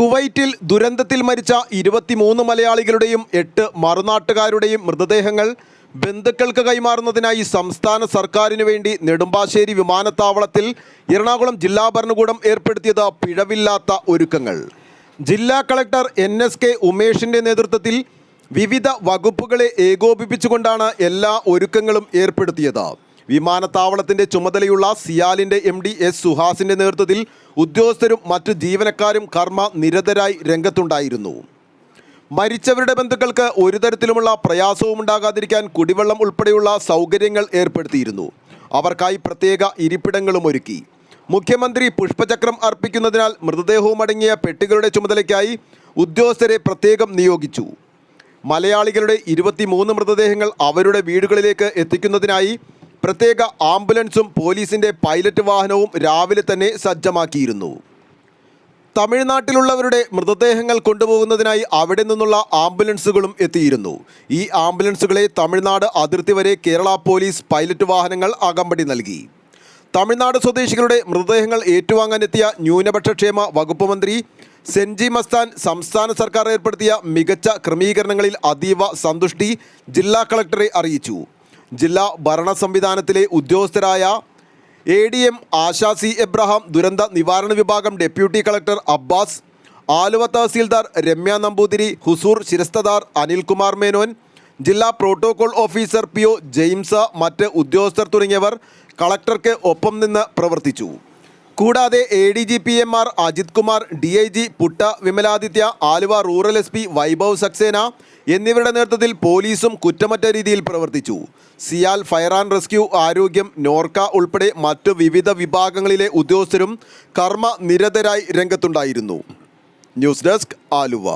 കുവൈറ്റിൽ ദുരന്തത്തിൽ മരിച്ച 23 മലയാളികളുടെയും 8 മറുനാട്ടുകാരുടെയും മൃതദേഹങ്ങൾ ബന്ധുക്കൾക്ക് കൈമാറുന്നതിനായി സംസ്ഥാന സർക്കാരിനു വേണ്ടി നെടുമ്പാശ്ശേരി വിമാനത്താവളത്തിൽ എറണാകുളം ജില്ലാ ഭരണകൂടം ഏർപ്പെടുത്തിയത് പിഴവില്ലാത്ത ഒരുക്കങ്ങൾ. ജില്ലാ കളക്ടർ NSK ഉമേഷിൻ്റെ നേതൃത്വത്തിൽ വിവിധ വകുപ്പുകളെ ഏകോപിപ്പിച്ചുകൊണ്ടാണ് എല്ലാ ഒരുക്കങ്ങളും ഏർപ്പെടുത്തിയത്. വിമാനത്താവളത്തിൻ്റെ ചുമതലയുള്ള സിയാലിൻ്റെ MD S സുഹാസിൻ്റെ നേതൃത്വത്തിൽ ഉദ്യോഗസ്ഥരും മറ്റു ജീവനക്കാരും കർമ്മ നിരതരായി രംഗത്തുണ്ടായിരുന്നു. മരിച്ചവരുടെ ബന്ധുക്കൾക്ക് ഒരു തരത്തിലുമുള്ള പ്രയാസവും ഉണ്ടാകാതിരിക്കാൻ കുടിവെള്ളം ഉൾപ്പെടെയുള്ള സൗകര്യങ്ങൾ ഏർപ്പെടുത്തിയിരുന്നു. അവർക്കായി പ്രത്യേക ഇരിപ്പിടങ്ങളും ഒരുക്കി. മുഖ്യമന്ത്രി പുഷ്പചക്രം അർപ്പിക്കുന്നതിനാൽ മൃതദേഹവും അടങ്ങിയ പെട്ടികളുടെ ചുമതലയ്ക്കായി ഉദ്യോഗസ്ഥരെ പ്രത്യേകം നിയോഗിച്ചു. മലയാളികളുടെ 23 മൃതദേഹങ്ങൾ അവരുടെ വീടുകളിലേക്ക് എത്തിക്കുന്നതിനായി പ്രത്യേക ആംബുലൻസും പോലീസിൻ്റെ പൈലറ്റ് വാഹനവും രാവിലെ തന്നെ സജ്ജമാക്കിയിരുന്നു. തമിഴ്നാട്ടിലുള്ളവരുടെ മൃതദേഹങ്ങൾ കൊണ്ടുപോകുന്നതിനായി അവിടെ നിന്നുള്ള ആംബുലൻസുകളും എത്തിയിരുന്നു. ഈ ആംബുലൻസുകളെ തമിഴ്നാട് അതിർത്തി വരെ കേരള പോലീസ് പൈലറ്റ് വാഹനങ്ങൾ അകമ്പടി നൽകി. തമിഴ്നാട് സ്വദേശികളുടെ മൃതദേഹങ്ങൾ ഏറ്റുവാങ്ങാനെത്തിയ ന്യൂനപക്ഷക്ഷേമ വകുപ്പ് മന്ത്രി സെൻജി മസ്താൻ സംസ്ഥാന സർക്കാർ ഏർപ്പെടുത്തിയ മികച്ച ക്രമീകരണങ്ങളിൽ അതീവ സന്തുഷ്ടി ജില്ലാ കളക്ടറെ അറിയിച്ചു. ജില്ലാ ഭരണ സംവിധാനത്തിലെ ഉദ്യോഗസ്ഥരായ ADM ആശാ C. എബ്രഹാം, ദുരന്ത നിവാരണ വിഭാഗം ഡെപ്യൂട്ടി കളക്ടർ അബ്ബാസ്, ആലുവ തഹസീൽദാർ രമ്യ നമ്പൂതിരി, ഹുസൂർ ശിരസ്തദാർ അനിൽകുമാർ മേനോൻ, ജില്ലാ പ്രോട്ടോകോൾ ഓഫീസർ PO ജെയിംസ്, മറ്റ് ഉദ്യോഗസ്ഥർ തുടങ്ങിയവർ കളക്ടർക്ക് ഒപ്പം നിന്ന് പ്രവർത്തിച്ചു. കൂടാതെ ADGPMR Ajith Kumar, DIG Putta Vimaladitya, Aluva rural SP Vaibhav Saxena എന്നിവരുടെ നേതൃത്വത്തിൽ പോലീസും കുറ്റമറ്റ രീതിയിൽ പ്രവർത്തിച്ചു. സിയാൽ, ഫയർ ആൻഡ് റെസ്ക്യൂ, ആരോഗ്യം, നോർക്ക ഉൾപ്പെടെ മറ്റു വിവിധ വിഭാഗങ്ങളിലെ ഉദ്യോഗസ്ഥരും കർമ്മ നിരതരായി രംഗത്തുണ്ടായിരുന്നു. News desk, Aluva.